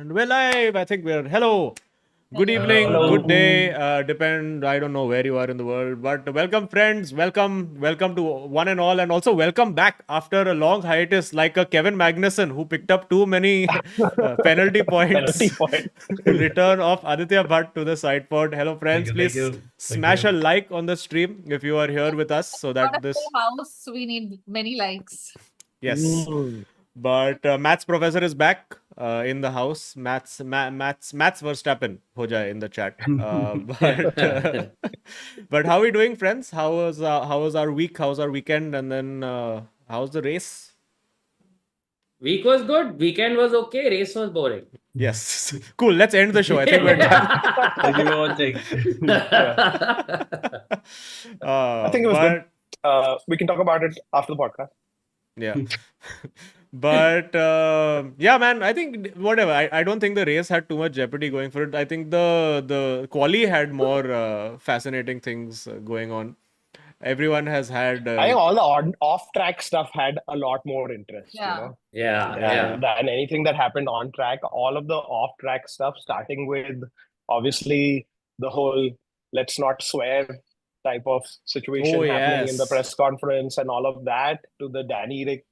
And we're live. I think we're hello. Good evening, Hello. good day. Depend. I don't know where you are in the world, but welcome, friends. Welcome to one and all, and also welcome back after a long hiatus, like a Kevin Magnussen who picked up too many penalty points. Penalty point. Return of Aditya Bhatt to the SidePod. Hello, friends. Thank Please you. Thank smash you. a like on the stream if you are here with us, so that For a this full house, we need many likes. yes. Mm. But Maths professor is back in the house. Maths Verstappen ho jaye in the chat. But how are we doing, friends? How was our week? How's our weekend? And then how's the race? Week was good. Weekend was okay. Race was boring. Yes, cool. Let's end the show. I think we're done. Thank you for watching. I think it was good. We can talk about it after the podcast. Yeah. But yeah, man, I think whatever. I don't think the race had too much jeopardy going for it. I think the quali had more fascinating things going on. Everyone has had. I think all the off-track stuff had a lot more interest. Yeah. You know? Yeah. Than anything that happened on track. All of the off-track stuff, starting with obviously the whole "let's not swear" type of situation happening in the yes. press conference, and all of that, to the Dani Ricc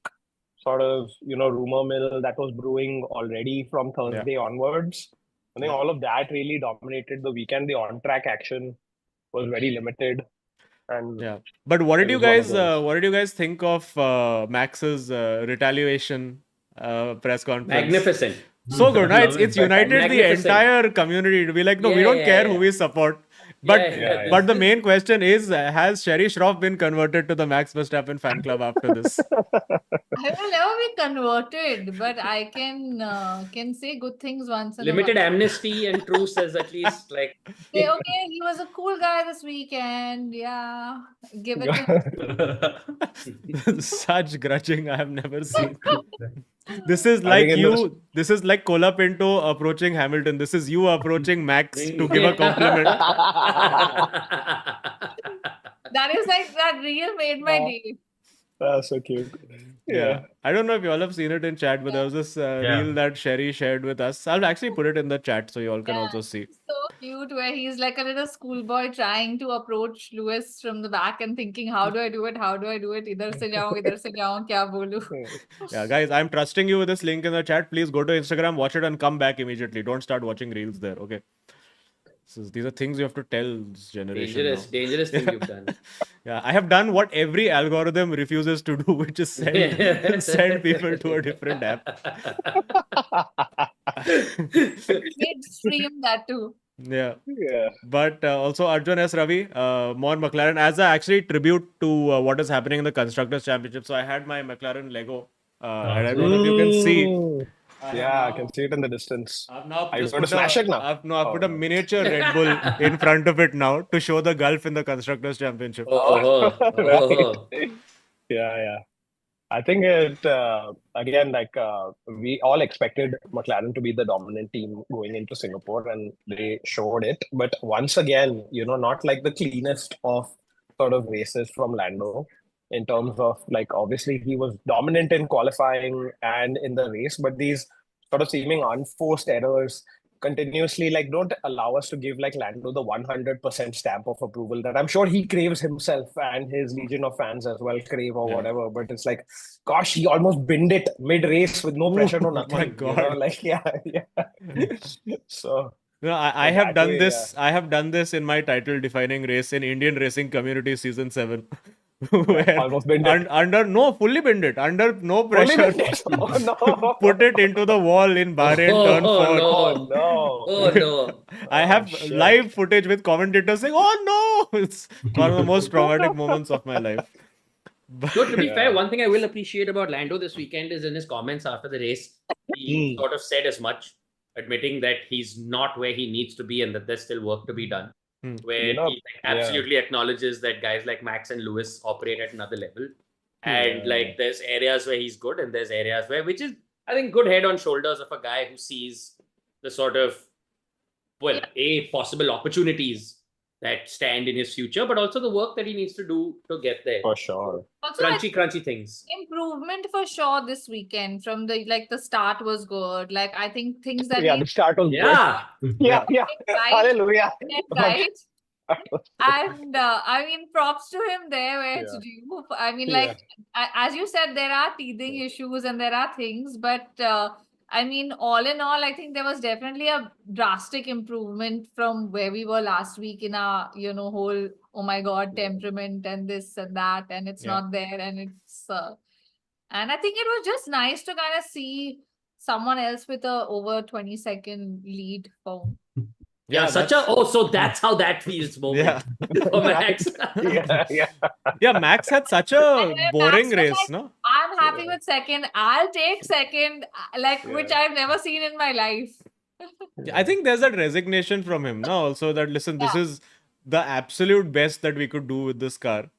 sort of rumor mill that was brewing already from Thursday onwards. I think all of that really dominated the weekend. The on-track action was very limited. And Yeah, but what did it you was one of guys those. what did you guys think of Max's retaliation press conference? Magnificent. So good, no? Love It's it. united the Magnificent. entire community to be like, no, we Yeah, don't yeah, care who yeah. we support. But Yeah. but the main question is, has Sherry Shroff been converted to the Max Verstappen fan club after this? I will never be converted, but I can say good things once in Limited a while. amnesty and truce is at least like. Say, okay, he was a cool guy this weekend. Yeah, give it to him. Such grudging I have never seen. This is I like think in you. This is like Cola Pinto approaching Hamilton. This is you approaching Max to give a compliment. That is like that reel made my day. That's so cute. Yeah. I don't know if you all have seen it in chat, but there was this reel that Sherry shared with us. I'll actually put it in the chat so you all can Yeah. also see. So cute, where he's like a little schoolboy trying to approach Lewis from the back and thinking, how do I do it? How do I do it? Idhar se jaun, kya bolu? Yeah, guys, I'm trusting you with this link in the chat. Please go to Instagram, watch it, and come back immediately. Don't start watching reels there, okay? These are things you have to tell this generation. Dangerous thing you've done. Yeah, I have done what every algorithm refuses to do, which is send people to a different app. Midstream that too. Yeah. Yeah. But also Arjun S. Ravi, more McLaren, as a actually tribute to what is happening in the Constructors Championship. So I had my McLaren Lego. And I don't know if you can see. I can see it in the distance. I've now Are you just going to put smash it now? I've put a miniature Red Bull in front of it now to show the gulf in the Constructors Championship. Oh. Yeah. I think it, again, like we all expected McLaren to be the dominant team going into Singapore, and they showed it. But once again, not like the cleanest of sort of races from Lando in terms of, like, obviously he was dominant in qualifying and in the race, but these sort of seeming unforced errors continuously don't allow us to give like Lando the 100% stamp of approval that I'm sure he craves himself and his legion of fans as well crave or whatever. But it's like, gosh, he almost binned it mid-race with no pressure, no nothing. My God. Yeah. So I have done this. I have done this in my title-defining race in Indian Racing Community Season 7. Where almost binned it. Fully binned it, under no pressure. Oh, no. Put it into the wall in Bahrain turn 4. Oh no. I have shit. live footage with commentators saying, "Oh no!" It's one of the most traumatic moments of my life. So to be fair, one thing I will appreciate about Lando this weekend is in his comments after the race, he sort of said as much, admitting that he's not where he needs to be and that there's still work to be done. Where he absolutely acknowledges that guys like Max and Lewis operate at another level. And like there's areas where he's good and there's areas where, which is, I think, good head on shoulders of a guy who sees the sort of, possible opportunities that stand in his future, but also the work that he needs to do to get there. For sure. Also, I Crunchy things. improvement for sure this weekend. From the start was good. Like I think things that Yeah, the start was Yeah. good. Yeah. Right. Hallelujah. right. And I mean, props to him there where it's Yeah. due. I mean, like as you said, there are teething issues and there are things, but I mean, all in all, I think there was definitely a drastic improvement from where we were last week in our, whole, oh my God, temperament and this and that, and it's not there, and it's and I think it was just nice to kind of see someone else with a over 20-second lead for. Yeah, so that's how that feels moment for Max. Yeah. Max had such a boring Max was race, like, no? I'm happy with second. I'll take second, which I've never seen in my life. I think there's that resignation from him, no? Also that, listen, this is the absolute best that we could do with this car.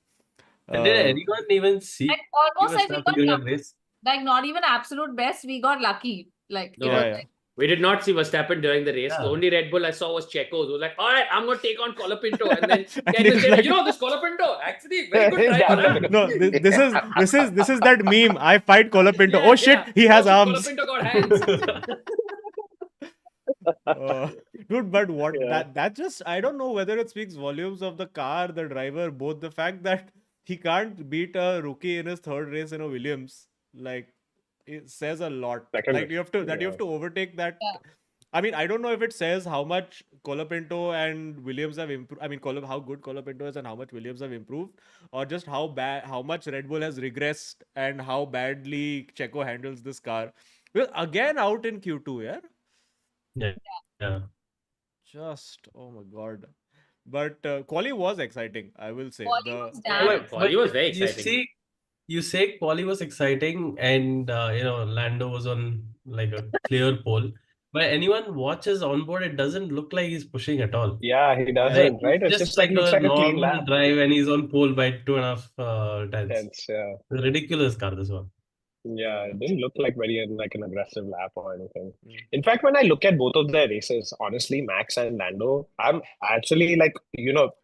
And did anyone even see? Like almost like we got during a lucky. race? Like not even absolute best, we got lucky. Like No, it was yeah. We did not see Verstappen during the race. Yeah. The only Red Bull I saw was Checo's. Who was like, all right, I'm going to take on Colapinto. And then Ken said, this Colapinto, actually, very good driver. Huh? No, this is that meme. I fight Colapinto. Oh shit, he has arms. Colapinto got hands. Dude, but what that just, I don't know whether it speaks volumes of the car, the driver, both. The fact that he can't beat a rookie in his third race in a Williams, like, it says a lot. Like you have to overtake that. I mean, I don't know if it says how much Colapinto and Williams have improved. I mean, how good Colapinto is and how much Williams have improved, or just how much Red Bull has regressed and how badly Checo handles this car. Well, again out in Q2, Yeah. Just, oh my God. But quali was exciting, I will say. Quali was very exciting. You say quali was exciting, and Lando was on like a clear pole. But anyone watches onboard, it doesn't look like he's pushing at all. Yeah, he doesn't, right? It's just like looks like a clean normal lap. drive, and he's on pole by 2.5 tenths. Yeah. Ridiculous car, this one. Yeah, it didn't look like an aggressive lap or anything. In fact, when I look at both of their races, honestly, Max and Lando, I'm actually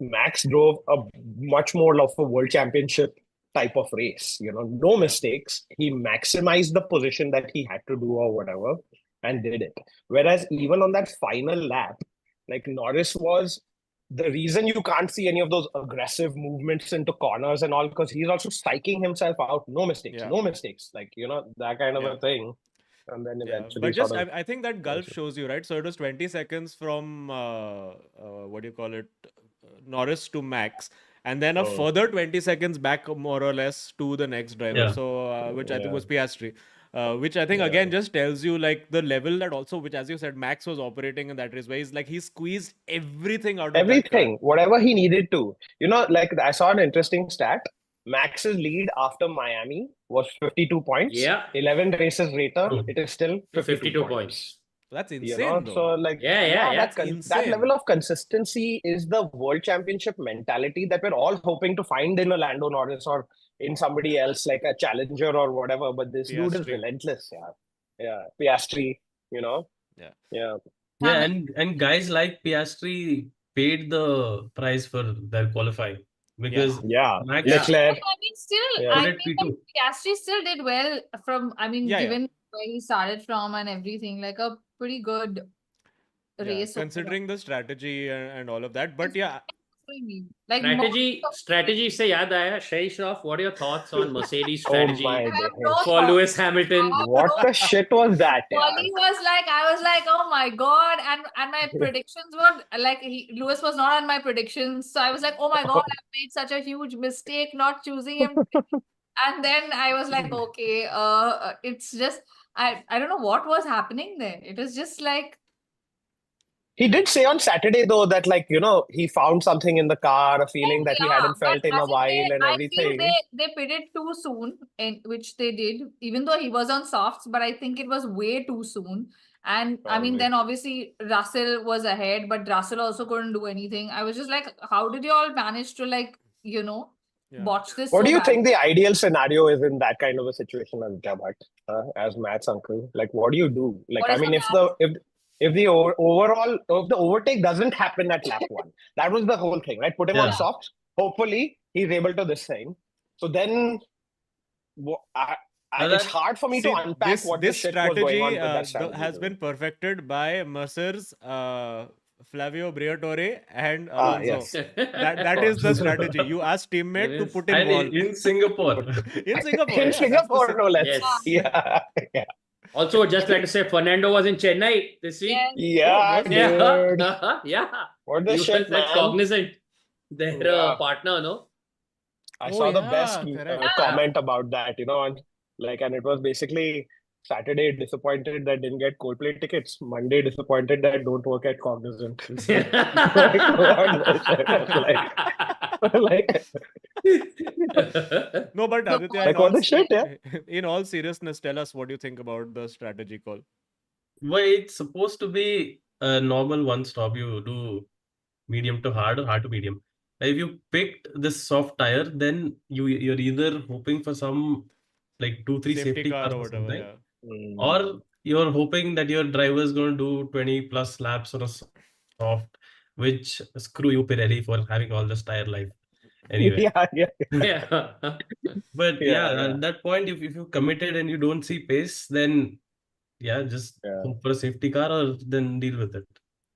Max drove a much more of a world championship type of race. No mistakes. He maximized the position that he had to do or whatever and did it. Whereas even on that final lap, like Norris was the reason you can't see any of those aggressive movements into corners and all, because he's also psyching himself out. No mistakes, like, that kind of a thing. And then eventually. But just, I think that gulf shows you, right? So it was 20 seconds from, Norris to Max. And then a further 20 seconds back, more or less, to the next driver. Yeah. So, which I think was Piastri. Which I think again just tells you like the level that also, which as you said, Max was operating in that race where he squeezed everything out of everything, whatever he needed to. I saw an interesting stat. Max's lead after Miami was 52 points. Yeah. 11 races later, it is still 52 points. That's insane. So that's that level of consistency is the world championship mentality that we're all hoping to find in a Lando Norris or in somebody else, like a challenger or whatever. But this dude is relentless. Piastri, Yeah, and guys like Piastri paid the price for their qualifying because Max, Leclerc. Piastri still did well given where he started from and everything, like a pretty good race. Considering the strategy and all of that. But strategy se yaad aaya, Shay Shroff, what are your thoughts on Mercedes strategy for Lewis Hamilton? What the shit was that? I was like, oh my God, and my predictions were like, Lewis was not on my predictions, so I was like, oh my God, I made such a huge mistake not choosing him. And then I was like, okay, it's just I don't know what was happening there. It was just like. He did say on Saturday, though, that he found something in the car, a feeling that he hadn't felt in a while and everything. I feel they pitted too soon, which they did, even though he was on softs, but I think it was way too soon. And then obviously Russell was ahead, but Russell also couldn't do anything. I was just like, how did you all manage to botch this? What do you think the ideal scenario is in that kind of a situation as Jabhat, as Matt's uncle? Like, what do you do? Like, I mean, if if the overtake doesn't happen at lap 1. That was the whole thing, right? Put him on Yeah. softs. Hopefully, he's able to this thing. So then, it's hard for me to unpack what the this shit was going on strategy, with that strategy. has been perfected by Mercer's Flavio Briatore and Ah, Alonso. yes. That is the strategy. You ask teammate to put in And wall. in Singapore. In Singapore. In yeah, Singapore, that's no less. Yes. Yeah. Yeah. Also, just like to say, Fernando was in Chennai this week. Yeah, was- dude. Yeah. What the He shit, was like man? cognizant. Their Yeah. partner, no? I Oh, saw the yeah, best correct. comment about that, and it was basically Saturday disappointed that didn't get Coldplay tickets. Monday disappointed that don't work at Cognizant. like, No, but So, Aditya, like, what the shit, yeah? in all seriousness, tell us what you think about the strategy call. Well, it's supposed to be a normal one stop. You do medium to hard or hard to medium. If you picked this soft tire, then you're either hoping for some like 2-3 safety cars or or whatever. something, Yeah. or you're hoping that your driver is going to do 20 plus laps on a soft, which screw you Pirelli for having all this tire life. Anyway, Yeah. Yeah. but Yeah. at that point, if you committed and you don't see pace, then just Yeah. hope for a safety car or then deal with it.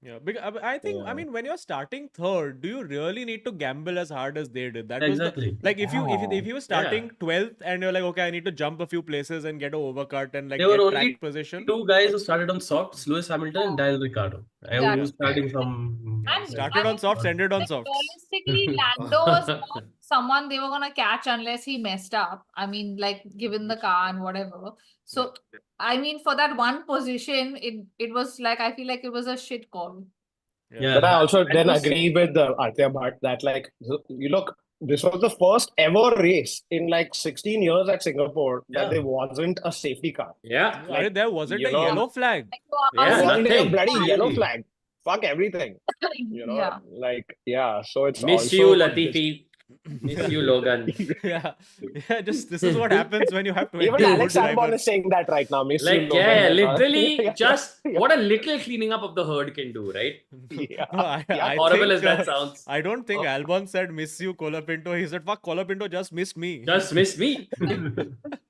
Yeah, because I think, I Yeah. mean, when you're starting third, do you really need to gamble as hard as they did? That was Exactly. like if you Yeah. were starting 12th and you're like, okay, I need to jump a few places and get a overcut and like There were get only track position. two guys who started on softs, Lewis Hamilton and Daniel Ricciardo. I was starting some. And Started on softs, ended on softs. realistically, Lando was not someone they were gonna catch unless he messed up. I mean, like given the car and whatever. So, I mean, for that one position, it was like I feel like it was a shit call. Yeah. But I also And then this- agree with Artya Bhatt that you look, this was the first ever race in like 16 years at Singapore that Yeah. there wasn't a safety car. Yeah. Like, there wasn't you a know- yellow flag. Like, Yeah, There wasn't a nothing. bloody yellow Really. flag. Fuck everything. Yeah. So it's Miss also you, Latifi. Miss you, Logan. Yeah, just this is what happens when you have 20 even good Alex Albon drivers. is saying that right now. Miss you, Like, Logan. yeah, literally Yeah. just Yeah. what a little cleaning up of the herd can do, right? Yeah. No, I Horrible think, as that sounds. I don't think Albon said miss you, Colapinto. He said, fuck, Colapinto just missed me. Just miss me.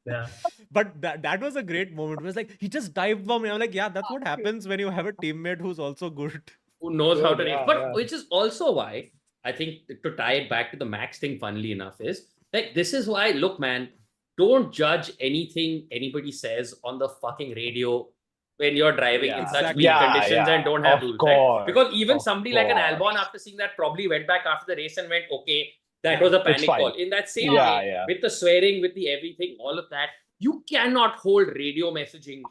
yeah. But that was a great moment. It was like, he just dived bomb me. I'm like, yeah, that's what happens when you have a teammate who's also good. Who knows how to Yeah, race. But yeah. which is also why I think to tie it back to the Max thing, funnily enough, is like, this is why, look, man, don't judge anything anybody says on the fucking radio when you're driving in Yeah. such Exactly. weak Yeah, conditions yeah. and don't have Of rules. course. Right? Because even Of somebody like an course. Albon, after seeing that, probably went back after the race and went, okay, that was a panic fine. call. In that same Yeah, way, yeah. with the swearing, with the everything, all of that, you cannot hold radio messaging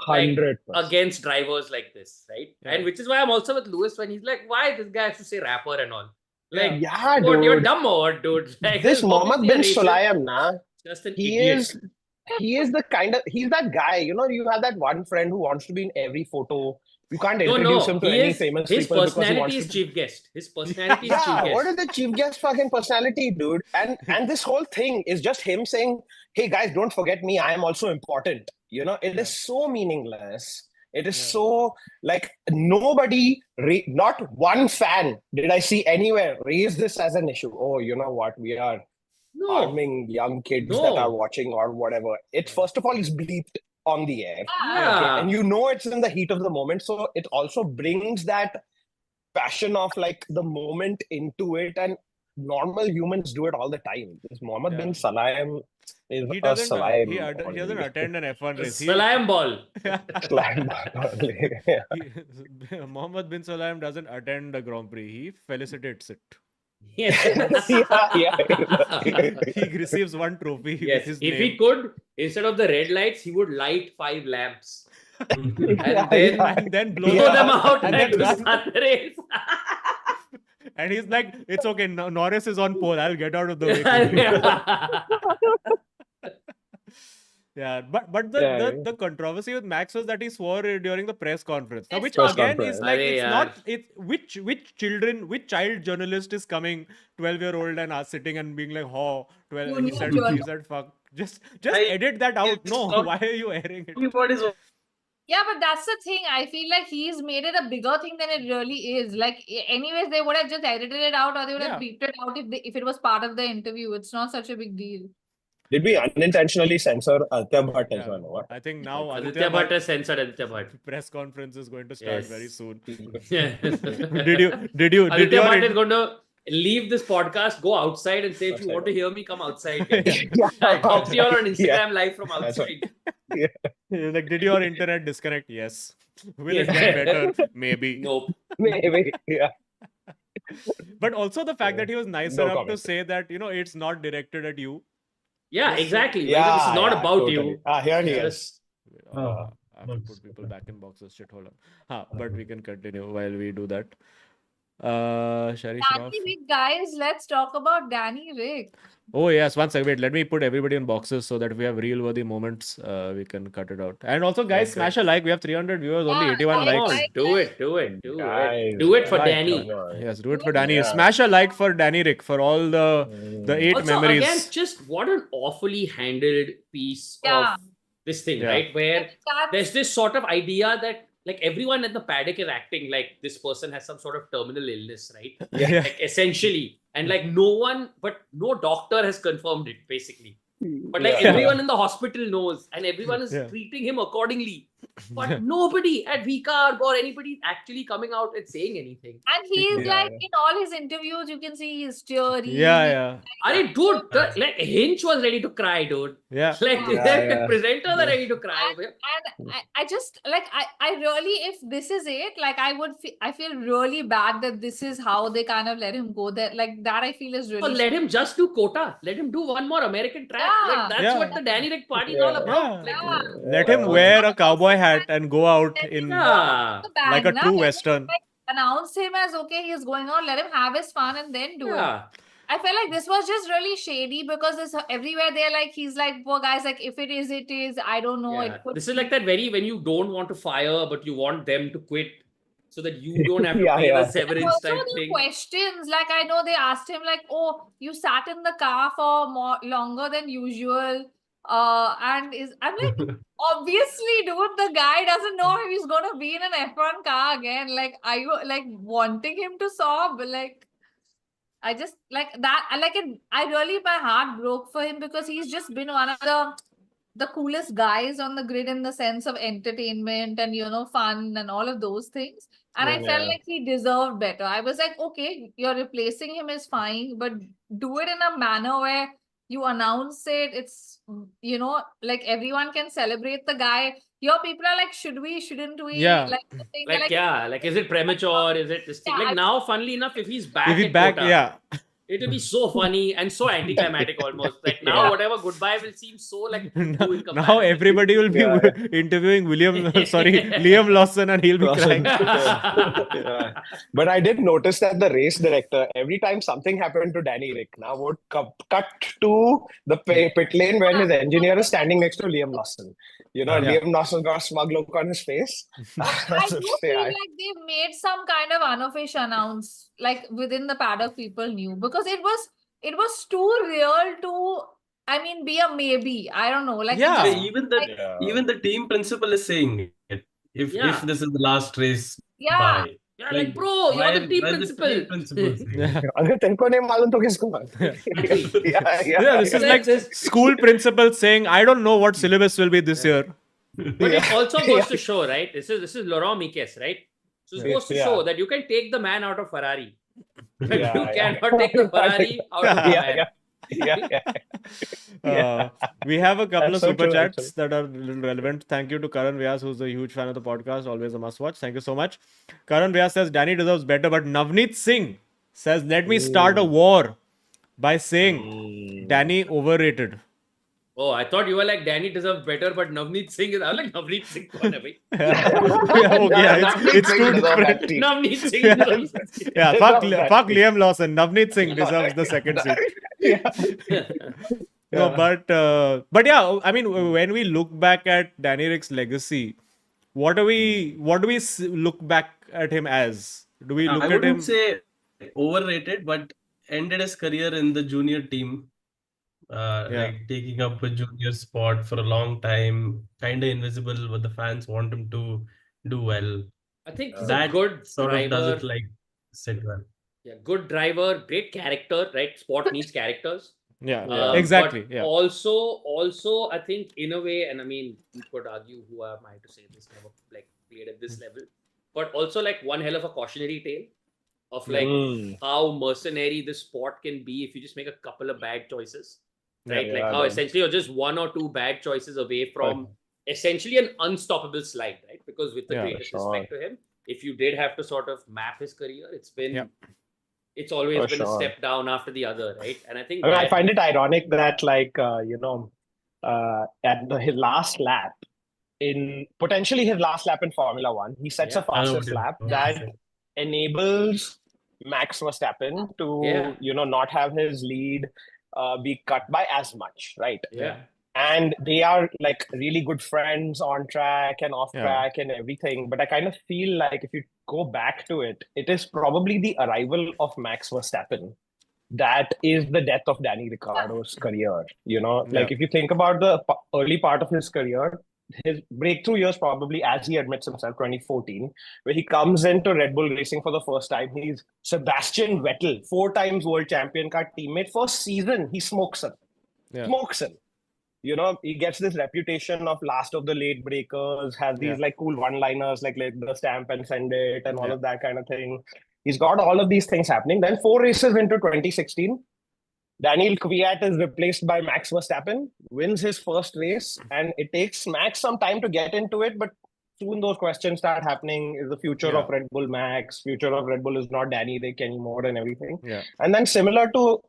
100%. against drivers like this, right? Yeah. And which is why I'm also with Lewis when he's like, why this guy has to say rapper and all? Like, Yeah, what, you're dude. dumb or what, dude? Like, This Mohammed bin obviously a racist, Sulayem, nah. just an He idiot. is the he's that guy, you have that one friend who wants to be in every photo. You can't No, introduce him to he any is, famous his people because he personality wants is to. chief guest. His personality is chief Yeah, guest. what is the chief guest fucking personality, dude? And this whole thing is just him saying, "Hey guys, don't forget me. I am also important." It is so meaningless. It is so like nobody, not one fan did I see anywhere raise this as an issue. Oh, you know what? We are No, harming young kids No. that are watching or whatever. It's first of all, it's bleeped on the air. yeah. And it's in the heat of the moment. So it also brings that passion of like the moment into it. And normal humans do it all the time. This Mohammed bin Sulayem is He a doesn't, Sulayem. he doesn't attend an F1 race. Salam ball. Mohammed bin Sulayem doesn't attend the Grand Prix. He felicitates it. Yes. He receives one trophy with Yes. his If name. he could, instead of the red lights, he would light 5 lamps. And Yeah, then yeah. And then blow blow them out and like then to run. start the race. And he's like, it's okay, Norris is on pole. I'll get out of the way. quickly." Yeah, but the controversy with Max was that he swore during the press conference. Now, which Press again conference. is like, Arey it's yaar. not, it's which child journalist is coming 12-year-old and sitting and being like, oh, 12, You he knew said fuck. Just I- edit that out. No, not- why are you airing it? Talking about his Yeah, but that's the thing. I feel like he's made it a bigger thing than it really is. Like, anyways, they would have just edited it out, or they would have beeped it out if it was part of the interview. It's not such a big deal. Did we unintentionally censor Aditya Bhatt as well? What? I think now Aditya Bhatt has censored Aditya Bhatt. press conference is going to start very soon. Yeah. Did you Aditya Bhatt is going to leave this podcast, go outside and say, if you want to hear me, come outside. I'll talk to you all on Instagram live from outside. Like, did your internet disconnect? Yes. Will it get better? Maybe. Nope. Maybe. Yeah. But also the fact that he was nice enough to comment. say that, it's not directed at you. Yeah, exactly. Yeah, This is not about totally. you. Here he Yes. is. I have to put people back in boxes. Shit, hold on. But we can continue while we do that. Shari Shroff. Danny Ricc, guys, let's talk about Danny Ricc. Oh yes, one second. Wait, let me put everybody in boxes so that if we have real worthy moments, we can cut it out. And also, guys, smash a like. We have 300 viewers, only 81 Come likes. on, do it. Guys, Do it for like, Danny. come on. Yes, do it for Dani. Yeah. Smash a like for Danny Ricc for all the 8 Also, memories. again, just what an awfully handled piece Yeah. of this thing, Yeah. right? Where That's- there's this sort of idea that like everyone at the paddock is acting like this person has some sort of terminal illness, right? Yeah. Like essentially, and like no doctor has confirmed it, basically. But like Yeah. everyone in the hospital knows, and everyone is Yeah. treating him accordingly. But nobody at Ricciardo or anybody actually coming out and saying anything. And he's Yeah, like, in all his interviews, you can see he's teary. Yeah. Like, dude, like Hinch was ready to cry, dude. Yeah. Like Yeah. presenters are ready to cry. And I just like I really, if this is it, like I feel really bad that this is how they kind of let him go there. Like that I feel is So really let him just do Kota. Let him do one more American track. Yeah. Like that's Yeah. what the Danny Ricc party is all Yeah. about. Yeah. Like, Let him wear a cowboy hat and go out in yeah. the band, like a na? true Let him, Western. like, announce him as okay, he's going on, let him have his fun and then do it. Yeah. I felt like this was just really shady because it's everywhere they're like, he's like, poor guys, like if it is, it is. I don't know. Yeah. It could This is like that very when you don't want to fire, but you want them to quit so that you don't have to Yeah, pay yeah. the severance also type the thing. questions, like I know they asked him like, oh, you sat in the car for longer than usual. And I'm like, obviously, dude, the guy doesn't know if he's gonna be in an F1 car again. Like, are you like wanting him to sob? Like, I just like that. I really, my heart broke for him because he's just been one of the coolest guys on the grid in the sense of entertainment and fun and all of those things. And I felt Yeah. like he deserved better. I was like, okay, you're replacing him is fine, but do it in a manner where you announce it. It's like everyone can celebrate the guy. Your people are like, should we, shouldn't we? Yeah. Like, the thing, Like, yeah, like is it premature? Is it this thing? Yeah, Like now, funnily enough, if he's back If he's at back, Kota, yeah. it will be so funny and so anticlimactic almost. Like now, Yeah. whatever goodbye will seem so like in Now comparison. everybody will be Yeah. interviewing Liam Lawson, and he'll be crying. Yeah. But I did notice that the race director, every time something happened to Danny Ricc, now would cut to the pit lane where his engineer is standing next to Liam Lawson. And Yeah. Liam Lawson got a smug look on his face. I do feel like they've made some kind of unofficial announce, like within the paddock, people knew because it was too real to, I mean, be a maybe. I don't know, like Yeah. it just- Even the team principal is saying it. If this is the last race, yeah. bye. Yeah, like bro, you're the team principal. Yeah. अगर तेरे नहीं मालूम तो किसको मालूम? Yeah, this is like school principal saying, I don't know what syllabus will be this year. But it also goes to show, right? This is Laurent Miquel, right? So it goes to Yeah. show that you can take the man out of Ferrari. But Yeah, you yeah. cannot take the Ferrari out of the man. We have a couple That's of so super true, chats actually. that are relevant. Thank you to Karan Vyas, who's a huge fan of the podcast, always a must watch. Thank you so much. Karan Vyas says Danny deserves better, but Navneet Singh says, let me start a war by saying Danny overrated. Oh, I thought you were like Danny deserves better, but Navneet Singh is. I was like Navneet Singh. kaun hai bhai? It's too different. Navneet Singh. deserves it. Yeah, fuck Liam Lawson. Navneet Singh deserves the second seat. No, but yeah, I mean, when we look back at Danny Rick's legacy, what do we look back at him as? Do we look I at wouldn't him? say overrated, but ended his career in the junior team like taking up a junior spot for a long time, kind of invisible, but the fans want him to do well. I think he's a That good sort of driver. doesn't like sit well. Yeah, good driver, great character, right? Sport needs characters. Yeah, exactly. But Yeah. also, I think in a way, and I mean, you could argue who am I to say this, never like played at this level, but also like one hell of a cautionary tale of like how mercenary this sport can be if you just make a couple of bad choices, right? Yeah, like how man. essentially you're just one or two bad choices away from essentially an unstoppable slide, right? Because with the greatest respect to him, if you did have to sort of map his career, it's been it's always been a step down after the other, right? And I think I find it ironic that like at his last lap potentially his last lap in Formula One, he sets a fastest lap that enables Max Verstappen to not have his lead be cut by as much, right? And they are like really good friends on track and off track and everything. But I kind of feel like if you go back to it, it is probably the arrival of Max Verstappen that is the death of Dani Ricciardo's career. Like if you think about the early part of his career, his breakthrough years probably, as he admits himself, 2014, where he comes into Red Bull Racing for the first time. He's Sebastian Vettel, 4 times world champion car teammate. First season, he smokes him. Smokes him. He gets this reputation of last of the late breakers, has these like cool one-liners like the stamp and send it and all of that kind of thing. He's got all of these things happening. Then 4 races into 2016, Daniel Kvyat is replaced by Max Verstappen, wins his first race, and it takes Max some time to get into it, but soon those questions start happening. Is the future of Red Bull Max? Future of Red Bull is not Danny Rick anymore and everything. And then similar to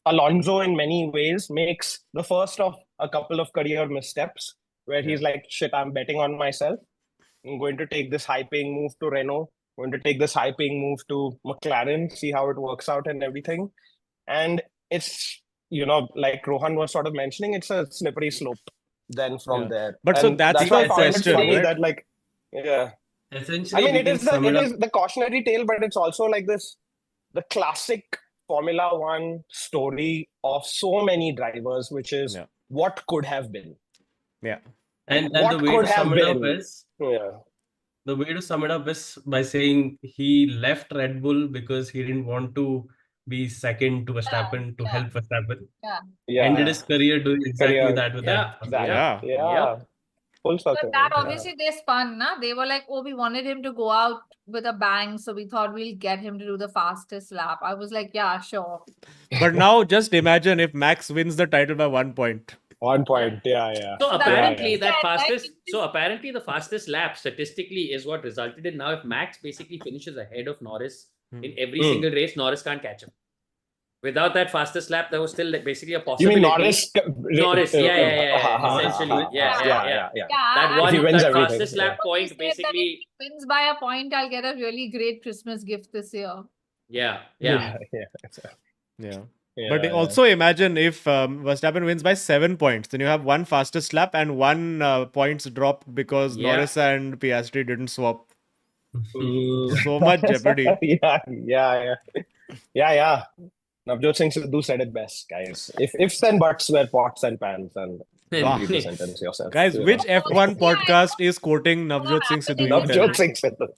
Alonso in many ways, makes the first of a couple of career missteps where he's like, shit, I'm betting on myself. I'm going to take this high-paying move to Renault. I'm going to take this high-paying move to McLaren, see how it works out and everything. And it's, like Rohan was sort of mentioning, it's a slippery slope then from there. But so that's my question, right? That like, essentially, I mean, it is the cautionary tale, but it's also like the classic Formula One story of so many drivers, which is what could have been. And the way to sum it up is the way to sum it up is by saying he left Red Bull because he didn't want to be second to Verstappen to help Verstappen. Ended his career doing exactly that with that. Full circle. But that obviously they spun, na? They were like, oh, we wanted him to go out with a bang, so we thought we'll get him to do the fastest lap. I was like, yeah, sure. But now just imagine if Max wins the title by 1 point. 1 point, yeah. So apparently apparently the fastest lap statistically is what resulted in now if Max basically finishes ahead of Norris in every single race, Norris can't catch him. Without that fastest lap, there was still basically a possibility. You mean Norris? Essentially, yeah. That one, that fastest lap point basically. If he wins by a point, I'll get a really great Christmas gift this year. Yeah. But also imagine if Verstappen wins by 7 points, then you have one fastest lap and 1 points drop because Norris and Piastri didn't swap. So much jeopardy. Yeah. Navjot Singh Sidhu said it best, guys. If ifs and buts were pots and pans, and complete the sentence yourself. Guys, which F1 podcast is quoting Navjot Singh Sidhu? Navjot Singh Sidhu.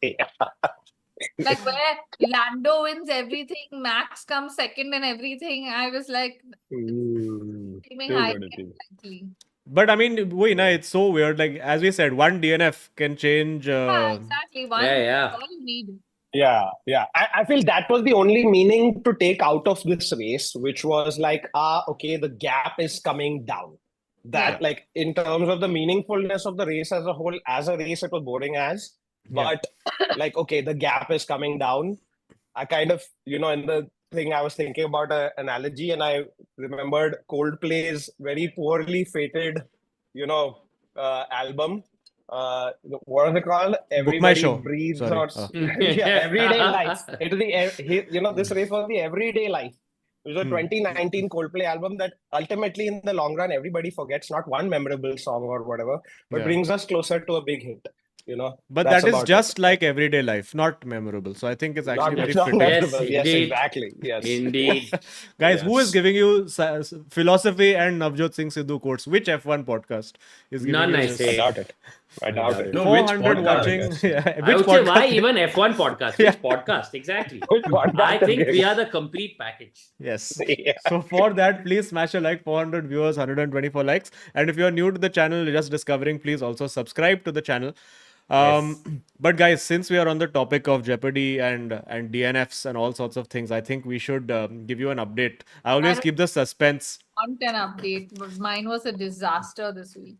Like where Lando wins everything, Max comes second and everything. I was like, but I mean, it's so weird. Like as we said, one DNF can change. Exactly. One. All you need. Yeah. I feel that was the only meaning to take out of this race, which was like, okay, the gap is coming down. That like in terms of the meaningfulness of the race as a whole, as a race, it was boring as. But like, okay, the gap is coming down. I kind of, in the thing I was thinking about an analogy, and I remembered Coldplay's very poorly fated, album. What is it called? Everybody breathes. Everyday life. This race was the everyday life. It was a 2019 Coldplay album that ultimately, in the long run, everybody forgets not one memorable song or whatever, but brings us closer to a big hit. But that's that is about just it. like everyday life, not memorable. So I think it's actually very Not fitting. memorable. Yes, Yes, indeed. exactly. Yes. Indeed. Guys, who is Yes. giving you philosophy and Navjot Singh Sidhu quotes? Which F1 podcast is giving None, you I this? say. I doubt it. I doubt it. No, which 400 podcast, I watching. guess. Yeah, I which would say, why podcast? even F1 podcast? Yeah. Which podcast? Exactly. Which podcast I is think we giving- are the complete package. Yes. Yeah. So for that, please smash a like. 400 viewers, 124 likes. And if you are new to the channel, just discovering, please also subscribe to the channel. But guys, since we are on the topic of Jeopardy and DNFs and all sorts of things, I think we should give you an update. I always keep the suspense. Content update. But mine was a disaster this week.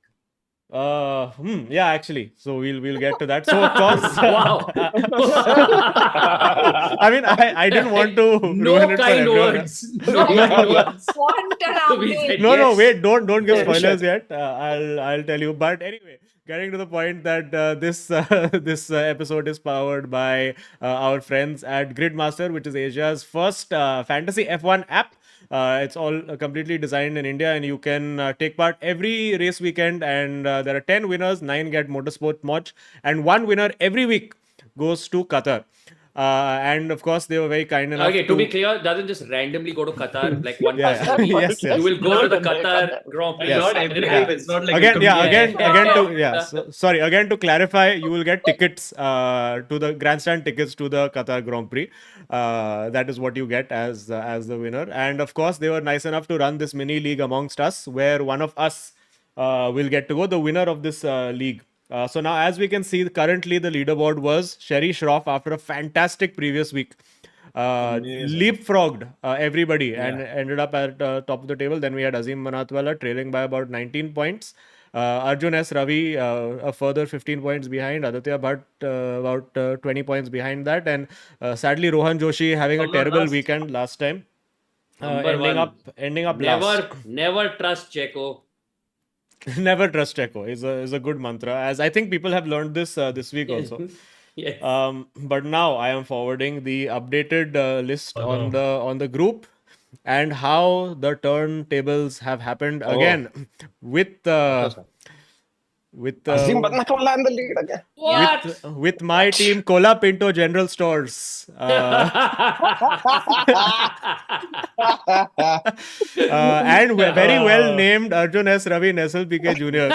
Yeah, actually. So we'll get to that. So of course, Wow. I mean, I didn't want to No ruin it for kind everyone. words. No kind words. Content So we update. said No, yes. wait, don't give Yeah, spoilers yet. I'll tell you. But anyway, getting to the point that this episode is powered by our friends at Gridmaster, which is Asia's first fantasy F1 app. It's all completely designed in India, and you can take part every race weekend. And there are 10 winners, 9 get motorsport watch, and 1 winner every week goes to Qatar. And of course, they were very kind enough. Okay, to be clear, doesn't just randomly go to Qatar like one Yeah, person. yeah. Yes, yes. You will go to the Qatar Grand Prix. Yes. Not every Yeah. week. It's not like Again, it yeah, could be- again, sorry, again to clarify, you will get tickets to the grandstand tickets to the Qatar Grand Prix. That is what you get as the winner. And of course, they were nice enough to run this mini league amongst us, where one of us will get to go, the winner of this league. So now, as we can see, currently the leaderboard was Sherry Schroff after a fantastic previous week. Leapfrogged everybody and ended up at top of the table. Then we had Azim Manatwala trailing by about 19 points. Arjun S. Ravi a further 15 points behind. Aditya Bhatt about 20 points behind that. And sadly, Rohan Joshi having a Number terrible last. weekend last time. Number one. Ending up last. Never trust Checo. Never trust Checo is a good mantra, as I think people have learned this week also. Yes. But now I am forwarding the updated list on the group and how the turntables have happened again with Azim Manatwala in the lead again. What? with my team Cola Pinto General Stores. And very well named Arjun S. Ravi Nestle PK Jr.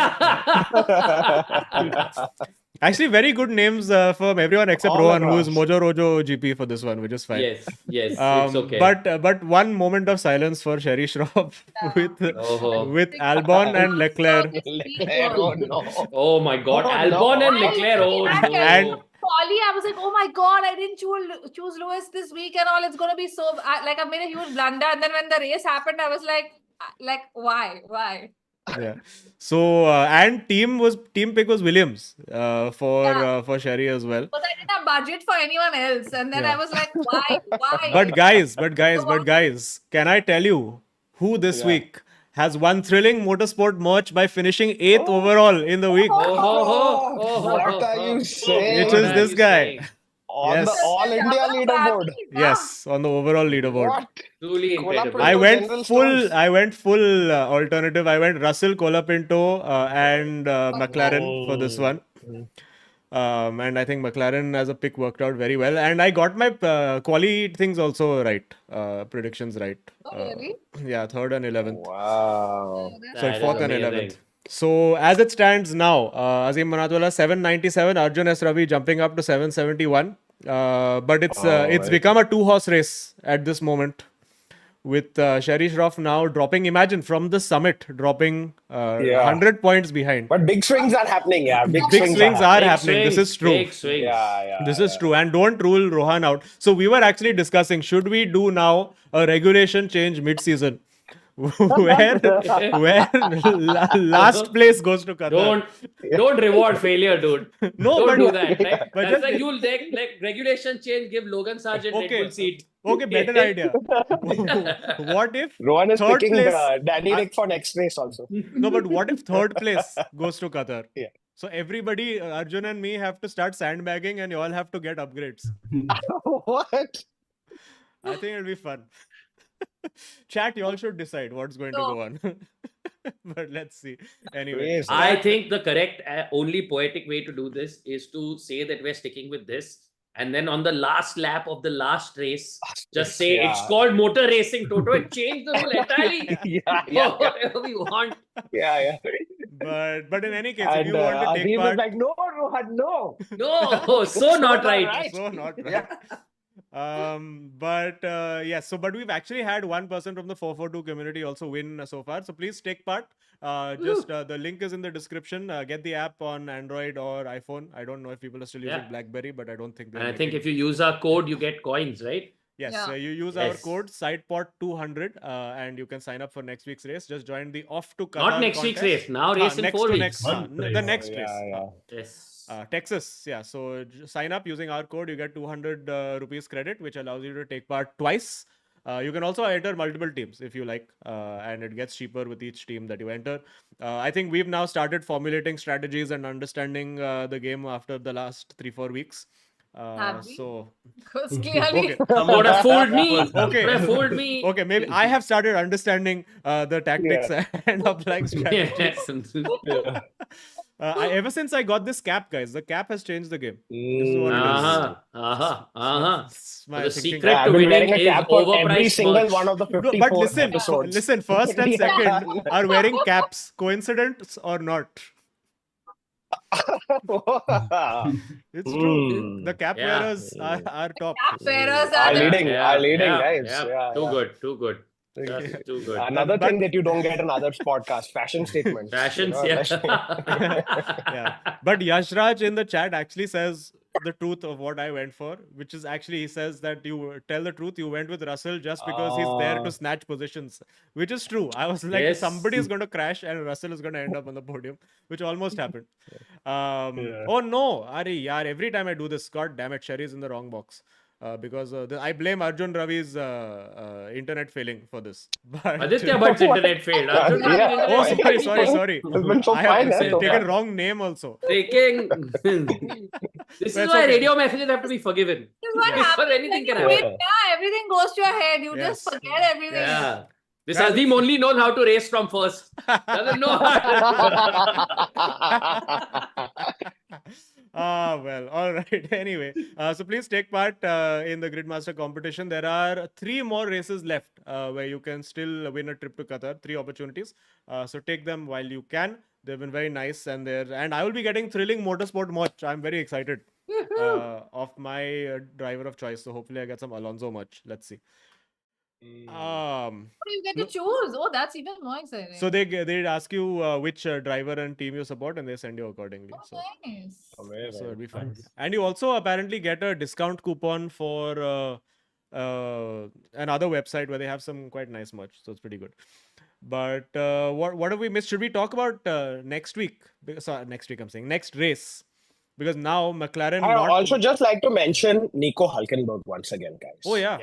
Actually, very good names from everyone except All Rohan, who across. is Mojo Rojo GP for this one, which is fine. Yes, it's okay. But one moment of silence for Sherry Schroff with Albon and Leclerc. Oh no. Oh my God, Oh, Albon no. and Leclerc. Oh no. And Polly, I was like, oh my god, I didn't choose Lewis this week and all. It's gonna be so I made a huge blunder. And then when the race happened, I was like why? yeah. So and team pick was Williams for Sherry as well. Because I didn't have budget for anyone else, and then Yeah. I was like, why? But guys, can I tell you who this week has won thrilling motorsport merch by finishing 8th overall in the week? What are you saying? It is this guy. On Yes. the All India leaderboard. Yes, on the overall leaderboard. What? Truly incredible. I General Stores. went full alternative. I went Russell, Colapinto, and McLaren for this one. And I think McLaren as a pick worked out very well. And I got my quali things also right, predictions right. Oh, really? Yeah, 3rd and 11th. Wow. Sorry, That is 4th and amazing. 11th. So as it stands now, Azim Manatwala 797, Arjun S. Ravi jumping up to 771. But it's become a 2-horse race at this moment, with Sherry Schroff now dropping. Imagine from the summit dropping 100 points behind. But big swings are happening, yeah. Big Big swings are Big happening. swings, This is true. Big swings. Yeah. This is true, and don't rule Rohan out. So we were actually discussing, should we do now a regulation change mid-season, where last place goes to Qatar. Don't reward failure, dude. No, Don't but do that. Like, but that's just- like you'll like regulation change, give Logan Sargent Red Okay. Bull seat. Okay, better idea. What if Rohan is third picking place? Danny Ricc for next race also. No, but what if 3rd place goes to Qatar? Yeah. So everybody, Arjun and me, have to start sandbagging, and you all have to get upgrades. What? I think it'll be fun. Chat, you all should decide what's going to go on. But let's see. Anyway, Yes, I think the correct, only poetic way to do this is to say that we're sticking with this. And then on the last lap of the last race, just say it's called motor racing, Toto, and change the rule entirely. Whatever we want. Yeah. but in any case, And if you want to take Azim was part, like, no, Rohan, no. No, so not right. so not right. But we've actually had one person from the 442 community also win so far. So please take part. The link is in the description. Get the app on Android or iPhone. I don't know if people are still using BlackBerry, but I don't think they're And I think if you use our code, you get coins, right? Yes, Yeah. you use our code SidePod200 and you can sign up for next week's race. Just join the Off to Qatar Not next week's race. Now race in 4 weeks. The next race. Yes. Texas, yeah. So sign up using our code. You get 200 rupees credit, which allows you to take part twice. You can also enter multiple teams if you like, and it gets cheaper with each team that you enter. I think we've now started formulating strategies and understanding the game after the last 3-4 weeks. Have we? So Because clearly, Would have fooled me. Okay. Would have fooled me. Okay, maybe I have started understanding the tactics and applying strategies. Yes. Ever since I got this cap, guys, the cap has changed the game. This is what it is. It's my The thinking. secret I've to been winning wearing a is cap for every overpriced single merch. one of the No, 54 but episodes. listen, first and second are wearing caps. Coincidence or not? It's true. The cap wearers are top. cap wearers Are are the leading, guys. Yeah. Yeah, Too yeah. good. Just too good. Another thing that you don't get in others' podcasts, fashion statements. Fashions, Yeah. But Yashraj in the chat actually says the truth of what I went for, which is actually he says that you tell the truth, you went with Russell just because he's there to snatch positions, which is true. I was like, Yes. somebody is going to crash and Russell is going to end up on the podium, which almost happened. Oh no, Ari, every time I do this, god damn it, Sherry's in the wrong box. Because I blame Arjun Ravi's internet failing for this. But Aditya Bhatt's internet failed. Arjun Ravi internet oh, failed. sorry. It's been so I fine. have taken wrong name also. Taking. This is why radio messages have to be forgiven. This is what Because happens anything when can you happen. win, everything goes to your head. You just Yes. forget everything. Yeah. This Azim only knows how to race from first. Doesn't know Well, all right. Anyway, so please take part in the Gridmaster competition. There are 3 more races left where you can still win a trip to Qatar. 3 opportunities. So take them while you can. They've been very nice, and I will be getting thrilling motorsport merch. I'm very excited of my driver of choice. So hopefully I get some Alonso merch. Let's see. You get to choose. Oh, that's even more exciting. So they ask you which driver and team you support, and they send you accordingly. Oh, So. nice. So it'll be fun. And you also apparently get a discount coupon for another website where they have some quite nice merch. So it's pretty good. But what have we missed? Should we talk about next week? Next week I'm saying next race. Because now McLaren. I also just like to mention Nico Hulkenberg once again, guys. Oh yeah.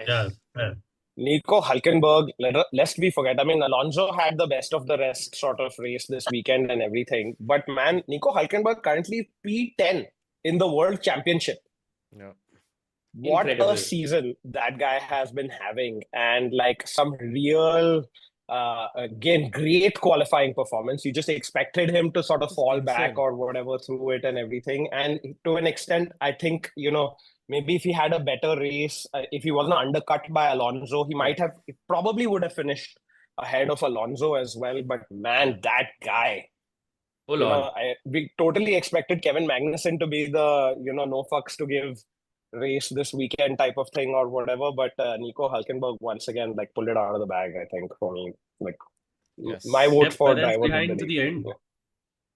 Yeah. Nico Hulkenberg, lest we forget. I mean, Alonso had the best of the rest sort of race this weekend and everything. But man, Nico Hulkenberg currently P10 in the World Championship. Yeah. What Incredible. a season that guy has been having. And like some real, again, great qualifying performance. You just expected him to sort of fall back insane. or whatever through it and everything. And to an extent, I think, maybe if he had a better race, if he wasn't undercut by Alonso, he probably would have finished ahead of Alonso as well. But man, that guy, Hold on. we totally expected Kevin Magnussen to be the, no fucks to give race this weekend type of thing or whatever. But Nico Hulkenberg once again, like pulled it out of the bag, I think, for me. Like Yes. my vote Kept for Perez driver. behind to the end.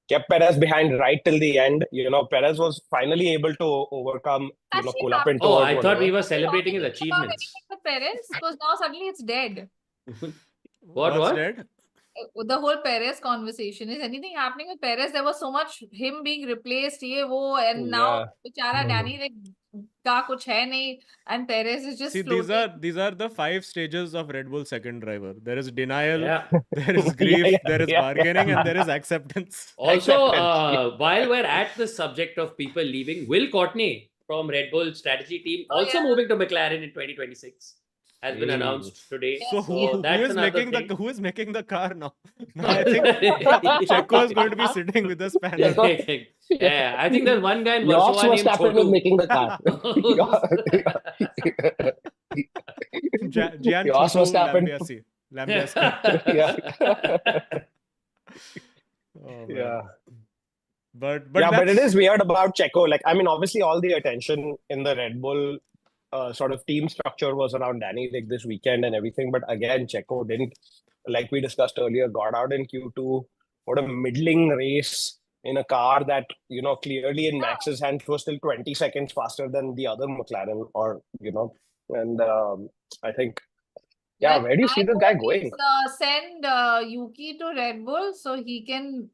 Kept Perez behind right till the end. Perez was finally able to overcome, Actually, pull up into. Oh, or I thought whatever. we were celebrating his About achievements. anything with Perez, because now suddenly it's dead. What? Dead? The whole Perez conversation, is anything happening with Perez? There was so much him being replaced, and now Bichara Dani like ka kuch hai nahi, and Perez is just See, floating. these are the 5 stages of Red Bull second driver. There is denial, Yeah. there is grief, there is yeah. bargaining, and there is acceptance. Also, while we're at the subject of people leaving, Will Courtney from Red Bull strategy team Oh, also yeah. moving to McLaren in 2026. has been announced today. So who that's is another making thing. who is making the car now? Now I think Checo is going to be sitting with the spanner. Yeah, I think there's one guy in Yours Warsaw was named happened with Chotu. making the car. Gian Yours Chotu must happen. Lambiasi. Yeah. Oh, man. Yeah. But Yeah, but it that's- is weird about Checo. Like, I mean, obviously, all the attention in the Red Bull sort of team structure was around Dani like this weekend and everything. But again, Checo didn't, like we discussed earlier, got out in Q2. What a middling race in a car that, you know, clearly in Max's hands was still 20 seconds faster than the other McLaren, or, you know, and I think, yeah, Like, where do you see I this guy hope going? it's, send Yuki to Red Bull so he can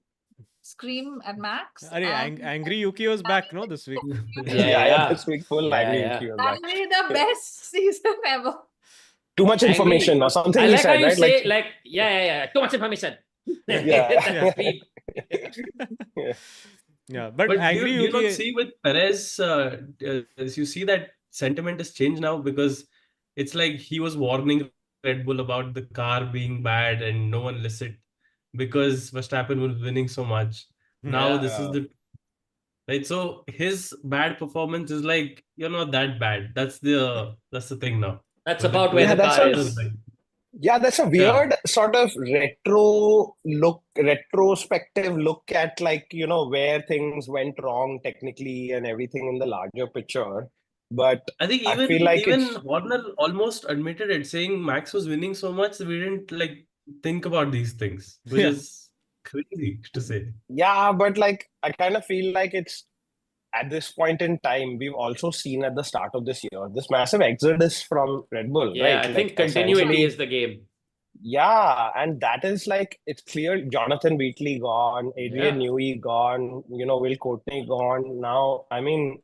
scream at Max. Angry Yuki was back, no, this week. Yeah. This week full angry. Yuki was back. That'll be the best season ever. Too much information or something. I he like said, how you right? say, like, yeah, too much information. Yeah. Yeah, but But angry do you Yuki. not see with Perez, as you see that sentiment has changed now, because it's like he was warning Red Bull about the car being bad and no one listened because Verstappen was winning so much. Now this is the right. So his bad performance is like, you're not that bad. That's the thing now. That's But about where the that's car a- is. Yeah, that's a weird sort of retrospective look at, like, you know, where things went wrong technically and everything in the larger picture. But I think I feel like even it's- Horner almost admitted it, saying Max was winning so much we didn't like think about these things, which Yeah. is crazy to say. yeah, but like I kind of feel like it's at this point in time, we've also seen at the start of this year this massive exodus from Red Bull, Yeah, right? I think Like, continuity essentially- is the game. Yeah, and that is like, it's clear Jonathan Wheatley gone, Adrian Yeah. Newey gone, you know, Will Courtney gone. Now, I mean,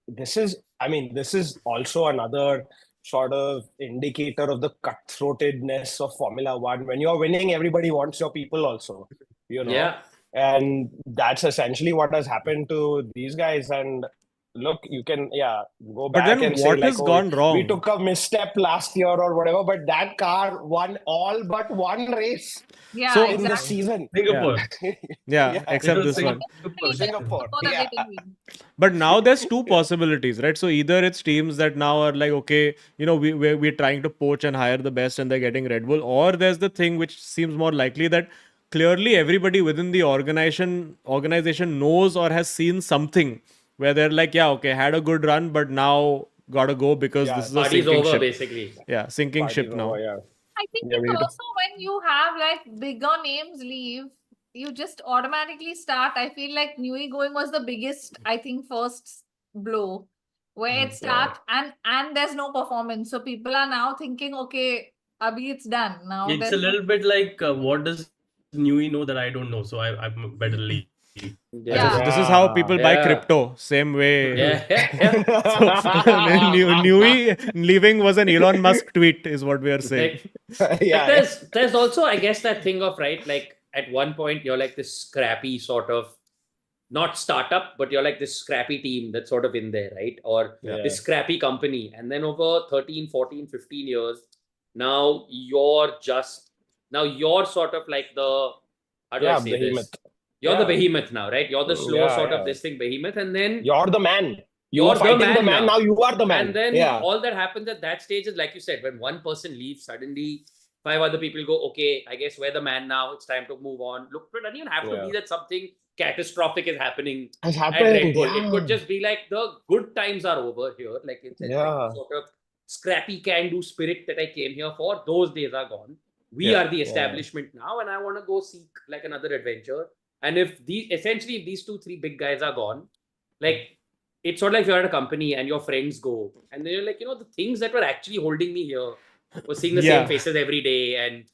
this is also another sort of indicator of the cutthroatedness of Formula One. When you're winning, everybody wants your people also, you know? Yeah. And that's essentially what has happened to these guys. And look, you can, go But back then and say, what like, has gone wrong? we took a misstep last year or whatever, but that car won all but one race Yeah, So- in the exactly. season. Singapore. Yeah, except this one. Singapore. So that Yeah. they can win. But now there's two possibilities, right? So either it's teams that now are like, okay, you know, we're trying to poach and hire the best and they're getting Red Bull, or there's the thing which seems more likely that clearly everybody within the organization knows or has seen something where they're like, yeah, okay, had a good run, but now gotta go because Yeah, this is a Party's sinking over, ship. basically. Yeah, sinking Party's ship now. over, yeah. I think Yeah, we it's need to- also when you have like bigger names leave, you just automatically start. I feel like Newey going was the biggest, I think, first blow where it starts and there's no performance. So people are now thinking, okay, Abhi, it's done. Now It's a there's no- little bit like, what does Newey know that I don't know? So I'm better leave. Yeah. This is how people buy Yeah. crypto. Same way. Yeah. Newey leaving was an Elon Musk tweet, is what we are saying. Like, Yeah. there's also, I guess, that thing of, right, like at one point you're like this scrappy sort of, not startup, but you're like this scrappy team that's sort of in there, right? Or Yeah. this scrappy company. And then over 13, 14, 15 years, now you're sort of like the, how do I say behemoth. this? You're the Yeah. behemoth now, right? You're the slow Yeah, sort yeah. of this thing behemoth. And then You're the man. You You're were the fighting man the man, now. now you are the man. And then yeah. all that happens at that stage is, like you said, when one person leaves, suddenly 5 other people go, okay, I guess we're the man now. It's time to move on. Look, it doesn't even have to Yeah. be that something catastrophic is happening Has at Red happened. Bull. Yeah. It could just be like the good times are over here. Like it's like Yeah. the sort of scrappy can-do spirit that I came here for. Those days are gone. We Yeah. are the establishment now, and I want to go seek like another adventure. And if these 2-3 big guys are gone, like it's sort of like you're at a company and your friends go, and then you're like, the things that were actually holding me here was seeing the Yeah. same faces every day and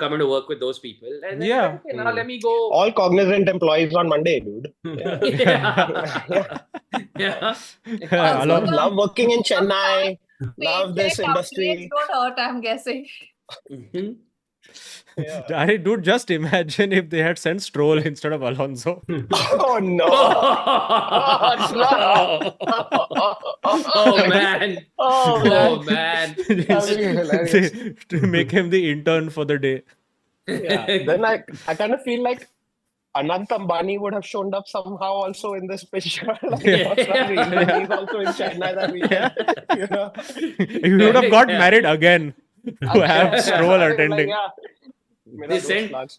coming to work with those people. And then Yeah. like, okay, now let me go. All cognizant employees on Monday, dude. Yeah. Yeah. Yeah. I love- Love working in Chennai. Love Paycheck this upgrades industry. don't hurt, I'm guessing. Mhm. I dude, just imagine if they had sent Stroll instead of Alonso. Oh no! Oh man! Oh Oh man! That'd be hilarious. To make him the intern for the day. Yeah. Then I kind of feel like Anant Ambani would have shown up somehow also in this picture. Like, for some reason, he's also in Chennai that weekend. You know? He would have got married again to have Yeah. Stroll Like, attending. yeah.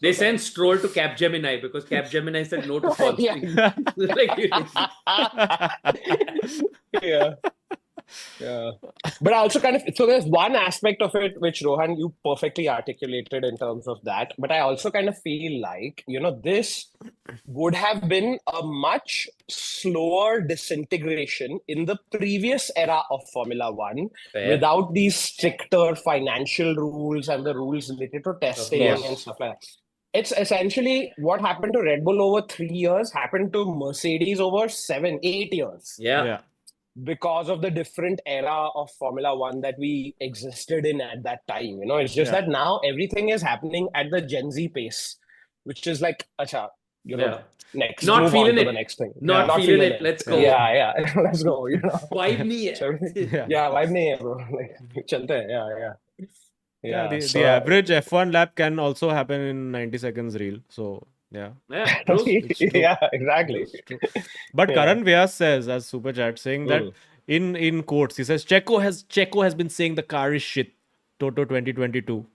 They sent Stroll to Capgemini because Capgemini said no to sponsoring. Yeah. Yeah. But I also kind of, so there's one aspect of it which Rohan, you perfectly articulated in terms of that. But I also kind of feel like, this would have been a much slower disintegration in the previous era of Formula One without these stricter financial rules and the rules related to testing and stuff like that. It's essentially what happened to Red Bull over 3 years happened to Mercedes over 7, 8 years. Yeah. Because of the different era of Formula One that we existed in at that time. It's just that now everything is happening at the Gen Z pace, which is like, acha, next. Not move feeling on to it. the next thing. Not feeling it. Let's go. Yeah. Let's go. Vibe nahi hai. Yeah, vibe nahi hai, bro. Like, chalte hai. Yeah. The average F1 lap can also happen in 90 seconds reel. So, yeah. True. Yeah, exactly. But Karan Vyas says, as Super Chat, saying that in quotes, he says, Checo has been saying the car is shit. Toto 2022.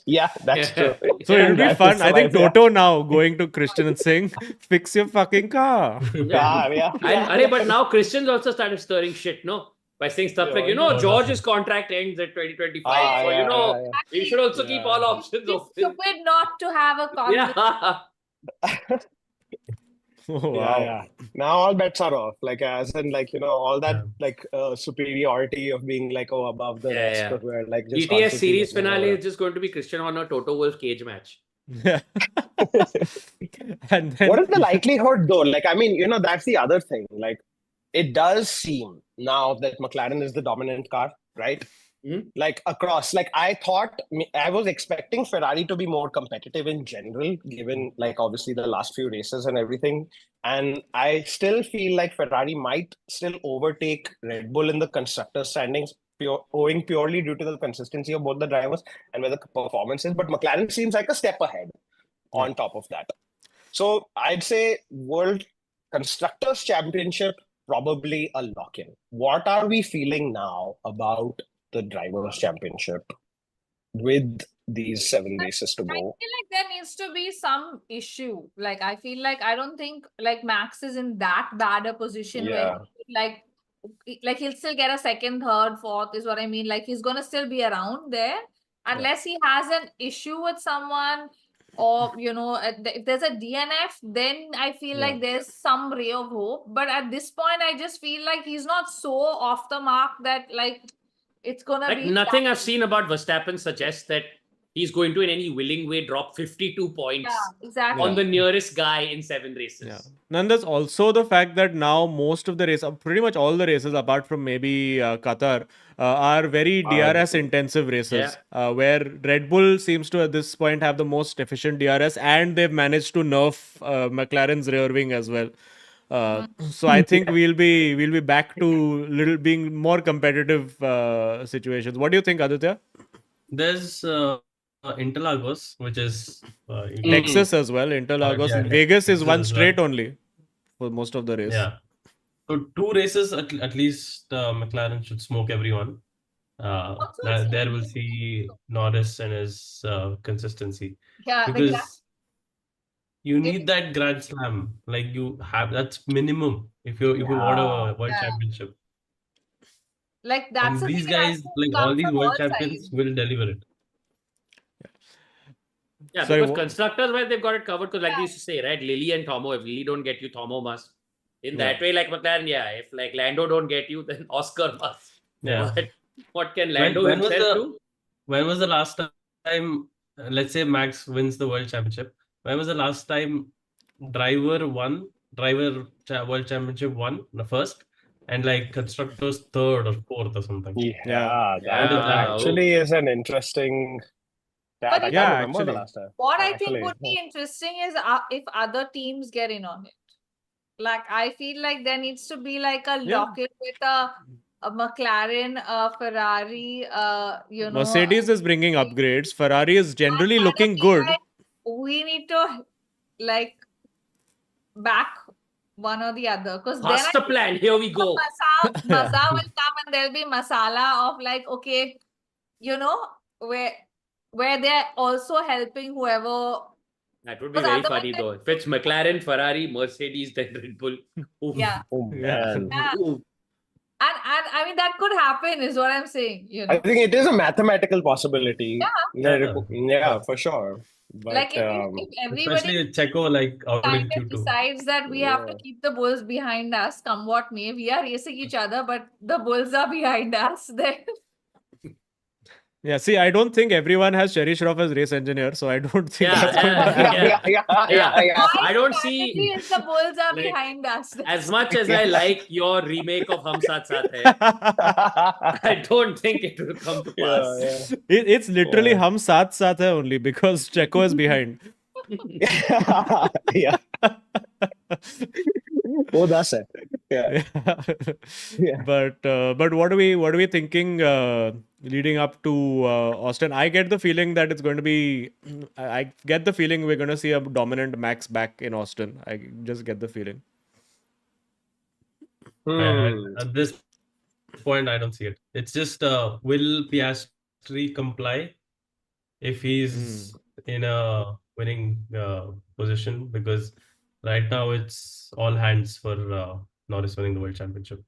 Yeah, that's true. So it'll be fun. I think Toto now going to Christian and saying, fix your fucking car. But now Christian's also started stirring shit, no? By saying stuff like, George's contract ends at 2025. So, we should also keep all options open. It's stupid not to have a conversation. Oh, wow. Yeah. Now all bets are off. Like, as in, like, all that, like, superiority of being, like, above the rest of where, like, just ETS series finale is just going to be Christian on a Toto Wolff cage match. And then, what is the likelihood, though? Like, I mean, that's the other thing. Like, it does seem now that McLaren is the dominant car, right? Like across, like I was expecting Ferrari to be more competitive in general, given like obviously the last few races and everything. And I still feel like Ferrari might still overtake Red Bull in the constructor standings, owing purely due to the consistency of both the drivers and where the performance is. But McLaren seems like a step ahead on top of that. So I'd say World Constructors Championship, probably a lock-in. What are we feeling now about the Drivers' Championship with these 7 races to go? I feel like there needs to be some issue. Like, I feel like I don't think like Max is in that bad a position where like he'll still get a second, third, fourth is what I mean. Like he's gonna still be around there unless he has an issue with someone. Or, if there's a DNF, then I feel like there's some ray of hope. But at this point, I just feel like he's not so off the mark that, like, it's going to be... Nothing I've seen about Verstappen suggests that he's going to in any willing way drop 52 points on the nearest guy in 7 races. Yeah. And there's also the fact that now most of the races, pretty much all the races apart from maybe Qatar, are very DRS intensive races, where Red Bull seems to at this point have the most efficient DRS, and they've managed to nerf McLaren's rear wing as well. So I think we'll be back to being more competitive situations. What do you think, Aditya? There's Interlagos, which is Texas as well. Interlagos, Vegas is one straight only for most of the race. Yeah. So 2 races at least McLaren should smoke everyone. There we'll see Norris and his consistency. Yeah, because you need that Grand Slam. Like you have, that's minimum if you want a world championship. Like that's and these guys, like all these world champions, will deliver it. Yeah, because constructors, where they've got it covered, because like we used to say, right, Lily and Tomo, if Lily don't get you, Tomo must. In that way, like McLaren, if like Lando don't get you, then Oscar must. Yeah. But what can Lando himself do? When was the last time, let's say Max wins the world championship, when was the last time world championship won the first, and like constructors 3rd or 4th or something? That actually is an interesting That I But can't Yeah, remember the actually. last time. what I Actually, think would be interesting is if other teams get in on it. Like, I feel like there needs to be like a Yeah. lock-in with a McLaren, a Ferrari, you know. Mercedes is bringing upgrades. Ferrari is generally I looking kinda feel good. like we need to like back one or the other, because then I Master think plan. Here we go. Masa will come and there'll be masala of like, okay, you know, where they're also helping whoever. That would be Because very otherwise funny though. If it's McLaren, Ferrari, Mercedes, then Red Bull. Oof. Yeah. oh Yeah. man. Yeah. Oof. And I mean, that could happen is what I'm saying, you I know. think it is a mathematical possibility. Yeah. Yeah, for sure. But Like if everybody Especially with Checo like out kind in of Q2. decides that we have to Yeah. keep the bulls behind us, come what may, we are racing each other, but the bulls are behind us, then Yeah, see, I don't think everyone has Sherry Shroff as race engineer, so I don't think Yeah, that's going to happen. yeah. I don't strategy see is the bulls are like, behind us. as much as I like your remake of Hum Saath Saath Hai, I don't think it will come to pass. It's literally Yeah. hum saath saath hai only because Checo is behind. Yeah. Oh, that's it. Yeah. Yeah. But what are we thinking leading up to Austin? I get the feeling that it's going to be. I get the feeling we're going to see a dominant Max back in Austin. I just get the feeling. At this point, I don't see it. It's just will Piastri comply if he's in a winning position? Because right now it's all hands for Norris winning the world championship.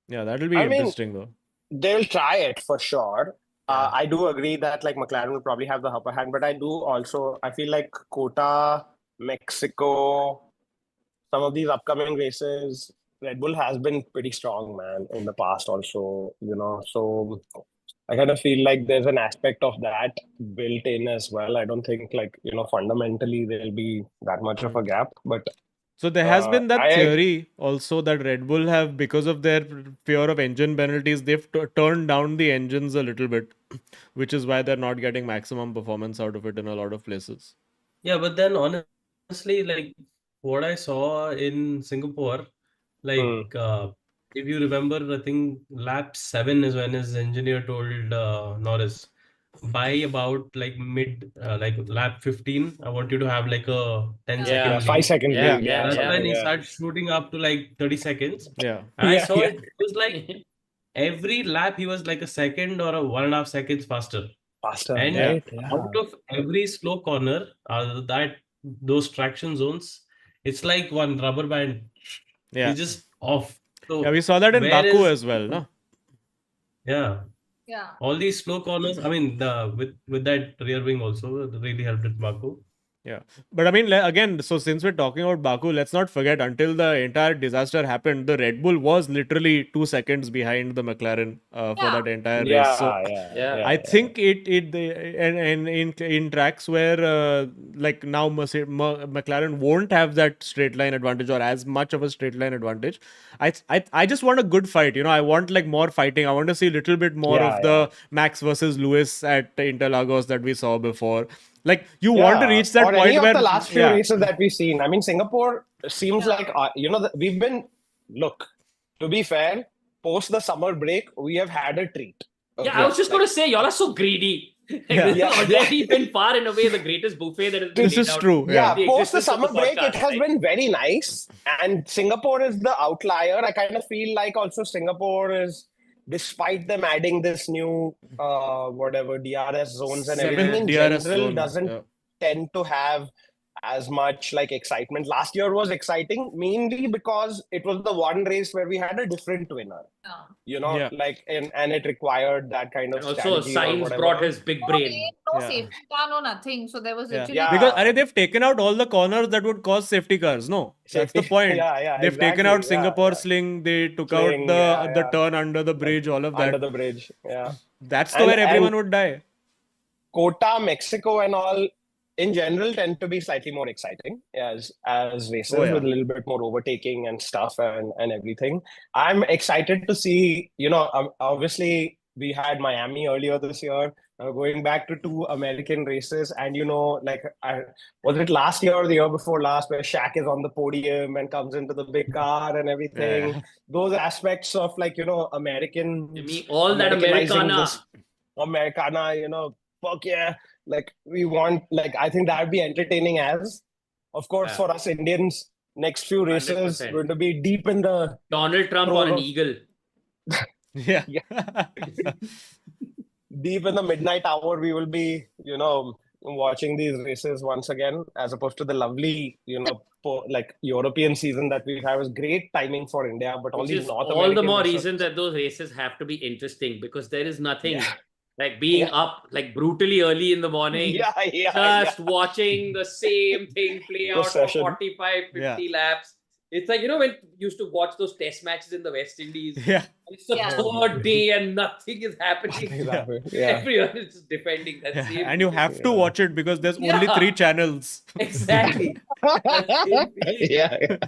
Yeah, that'll be I mean, interesting though. They'll try it for sure. Yeah. I do agree that like McLaren will probably have the upper hand, but I feel like Qatar, Mexico, some of these upcoming races, Red Bull has been pretty strong, man, in the past also, you know. So I kind of feel like there's an aspect of that built in as well. I don't think like, you know, fundamentally there'll be that much of a gap, but So there has been that I- theory also that Red Bull have, because of their fear of engine penalties, they've turned down the engines a little bit, which is why they're not getting maximum performance out of it in a lot of places. Yeah, but then honestly, like what I saw in Singapore, like if you remember, I think lap 7 is when his engineer told Norris, by about like mid, like lap 15, I want you to have like a 10 second Yeah, lead. 5 second Yeah, lead. yeah, That's yeah. when he started shooting up to like 30 seconds. Yeah. And I Yeah, saw yeah. it was like every lap he was like a second or a 1.5 seconds faster. Faster, And right? Yeah. out of every slow corner, those traction zones, it's like one rubber band. Yeah. He's just off. So Yeah, we saw that in where Baku is- as well, no? Yeah. Yeah. All these slow corners, I mean, with that rear wing also it really helped at Baku. Yeah. But I mean, again, so since we're talking about Baku, let's not forget, until the entire disaster happened, the Red Bull was literally 2 seconds behind the McLaren for Yeah. that entire race. Yeah, So Yeah. I think and in tracks where like now McLaren won't have that straight line advantage or as much of a straight line advantage. I just want a good fight. You know, I want like more fighting. I want to see a little bit more Yeah, of the Max versus Lewis at Interlagos that we saw before. Like you want to reach that or point any where of the last few yeah. races that we've seen. I mean, Singapore seems like you know we've been look. To be fair, post the summer break, we have had a treat. Yeah, I was just going to say, y'all are so greedy. Yeah. This has already been far and away the greatest buffet that has been This laid is out. true. Yeah, The post the existence of summer break, it podcast, has right? been very nice. And Singapore is the outlier. I kind of feel like also Singapore is, despite them adding this new whatever DRS zones and Seventh everything, in DRS general zone, doesn't yeah. tend to have as much like excitement. Last year was exciting mainly because it was the one race where we had a different winner. Yeah. You know, Yeah. like and it required that kind of And also, strategy or Sainz whatever. brought his big No brain. lane, no Yeah. safety car, no nothing. So there was Yeah. literally Yeah. Because they've taken out all the corners that would cause safety cars. No, that's the Safety- point. Yeah, They've taken exactly. out Yeah, Singapore yeah. sling. They took Sling, out the yeah. turn under the bridge. All of that. Under the bridge. Yeah. That's And- where everyone and- would die. Kota, Mexico, and all in general tend to be slightly more exciting as races Oh, yeah. with a little bit more overtaking and stuff and everything. I'm excited to see, you know, obviously we had Miami earlier this year. Going back to 2 American races, and was it last year or the year before last, where Shaq is on the podium and comes into the big car and everything. Yeah. Those aspects of American, To me, all that Americanizing Americana. this Americana, fuck yeah. We want, I think that'd be entertaining as, of course, Yeah. for us Indians, next few races 100%. going to be deep in the Donald Trump on an eagle. Yeah. deep in the midnight hour. We will be, watching these races once again, as opposed to the lovely, European season that we have. Is great timing for India, but all Which these is North all American the more races, reason that those races have to be interesting, because there is nothing Yeah. like being up brutally early in the morning, just watching the same thing play out for Procession. 45, 50 laps. It's like, when you used to watch those test matches in the West Indies. Yeah. It's the third day and nothing is happening. Yeah. Everyone is just defending that Yeah. same And you thing. have to watch it because there's only 3 channels. Exactly. Yeah.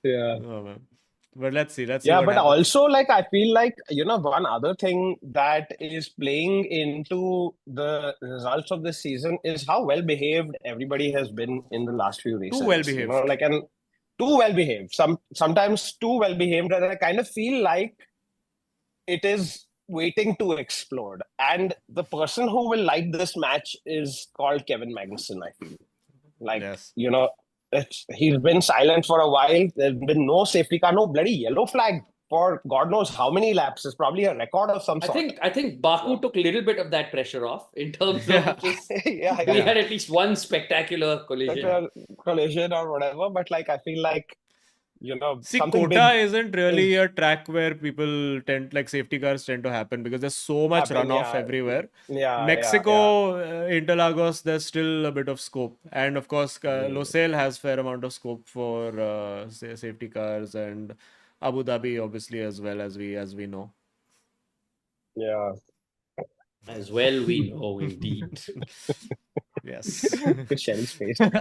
Yeah. Oh, man. But let's see. Let's see. Yeah, what but happens. also I feel one other thing that is playing into the results of this season is how well behaved everybody has been in the last few races. well behaved. And too well behaved. Sometimes too well behaved, and I kind of feel like it is waiting to explode. And the person who will light this match is called Kevin Magnussen, I feel. Yes. He's been silent for a while. There's been no safety car, no bloody yellow flag for God knows how many laps. It's probably a record of some sort. I think Baku took a little bit of that pressure off in terms of just we had at least one spectacular collision. Collision or whatever, but I feel like See, something Kota big isn't really a track where people safety cars tend to happen because there's so much runoff everywhere. Mexico, Interlagos, there's still a bit of scope. And of course, Losail has fair amount of scope for safety cars, and Abu Dhabi obviously as well, as we know. Yeah. As well we know, indeed. Yes. Good Shell's face. But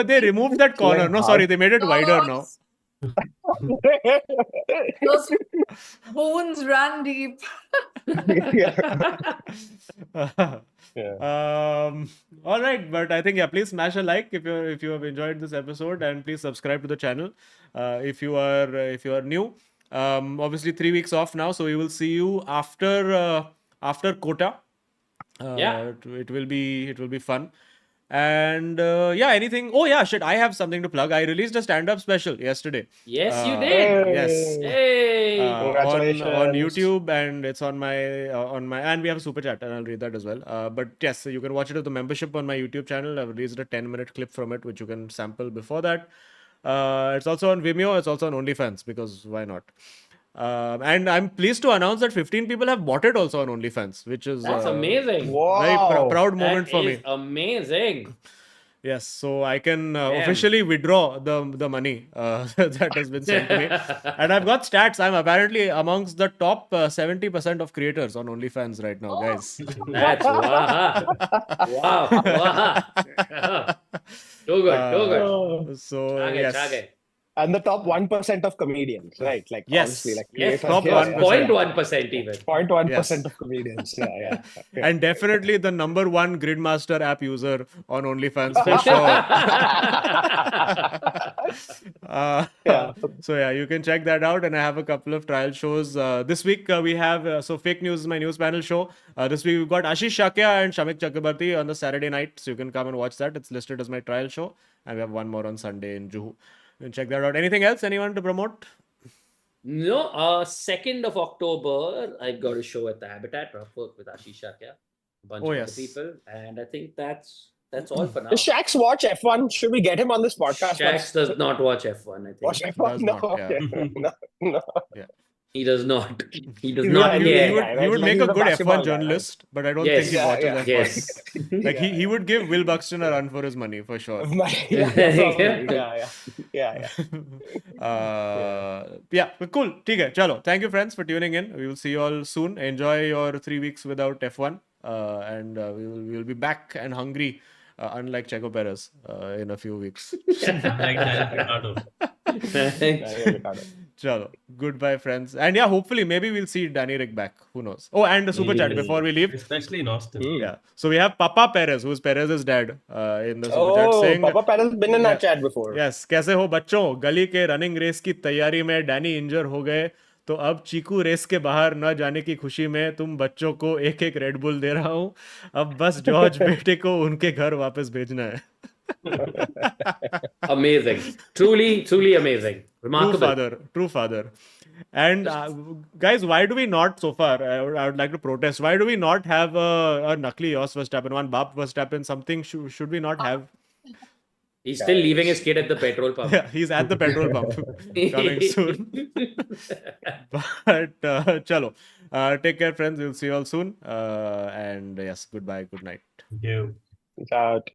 they removed that corner. No, sorry, they made it wider now. Those wounds run deep. All right, but I think please smash a like if you have enjoyed this episode, and please subscribe to the channel if you are new. Obviously 3 weeks off now, so we will see you after Kota. It will be fun. And anything. Oh yeah, shit! I have something to plug. I released a stand-up special yesterday. Yes, you did. Yes. Hey. Congratulations. On YouTube, and it's on my and we have a super chat, and I'll read that as well. But yes, so you can watch it with the membership on my YouTube channel. I've released a 10-minute clip from it, which you can sample before that. It's also on Vimeo. It's also on OnlyFans, because why not? And I'm pleased to announce that 15 people have bought it also on OnlyFans, which is That's amazing. very proud moment for me. Amazing. Yes, so I can officially withdraw the money that has been sent to me. And I've got stats. I'm apparently amongst the top 70% of creators on OnlyFans right now, guys. That's wow. Too good. So, Chage, yes. chage. And the top 1% of comedians, right? Yes. Obviously, Yes, top 1%. 0.1% even. 0.1% of comedians. Yeah. And definitely the number 1 Gridmaster app user on OnlyFans for sure. So you can check that out, and I have a couple of trial shows. This week we have Fake News is my news panel show. This week we've got Ashish Shakya and Shamik Chakrabarti on the Saturday night, so you can come and watch that. It's listed as my trial show, and we have one more on Sunday in Juhu. You can check that out. Anything else? Anyone to promote? No, 2nd of October, I've got a show at the Habitat, Rough with Ashish Shakya, a bunch of other people, and I think that's all for now. Does Shax watch F1? Should we get him on this podcast? Shax does not watch F1, I think. Watch F1? No. Yeah. He does not. He does not care. He would make a good basketball F1 guy, journalist, but I don't think he watches F1. Yes. Like he would give Will Buxton a run for his money for sure. Yeah. But cool. ठीक है, चलो. Thank you, friends, for tuning in. We will see you all soon. Enjoy your 3 weeks without F1, and we will be back and hungry, unlike Checo Perez, in a few weeks. Like Ricciardo. Thanks. Chalo. Goodbye, friends. And yeah, hopefully, maybe we'll see Danny Ricc back. Who knows? Oh, and the super chat before we leave. Especially in Austin. Yeah. So we have Papa Perez, who's Perez's dad, in the super chat Oh, saying, Papa Perez has been in Yeah. that chat before. Yes, कैसे हो बच्चों? गली के running race की तैयारी में Danny इंजर हो गए, तो अब चीकू रेस के बाहर न जाने की खुशी में तुम बच्चों को एक एक रेड बुल दे रहा हूँ. अब बस जॉर्ज बेटे को उनके घर वापस भेजना है. Amazing. Truly amazing. Remarkable. True father. And guys, why do we not so far? I would like to protest. Why do we not have a Nakli Jos Verstappen, one Bap Verstappen? Something should we not have? He's still leaving his kid at the petrol pump. Yeah, he's at the petrol pump coming soon. But chalo, take care, friends. We'll see you all soon. And yes, goodbye, good night. Thank you. Peace out.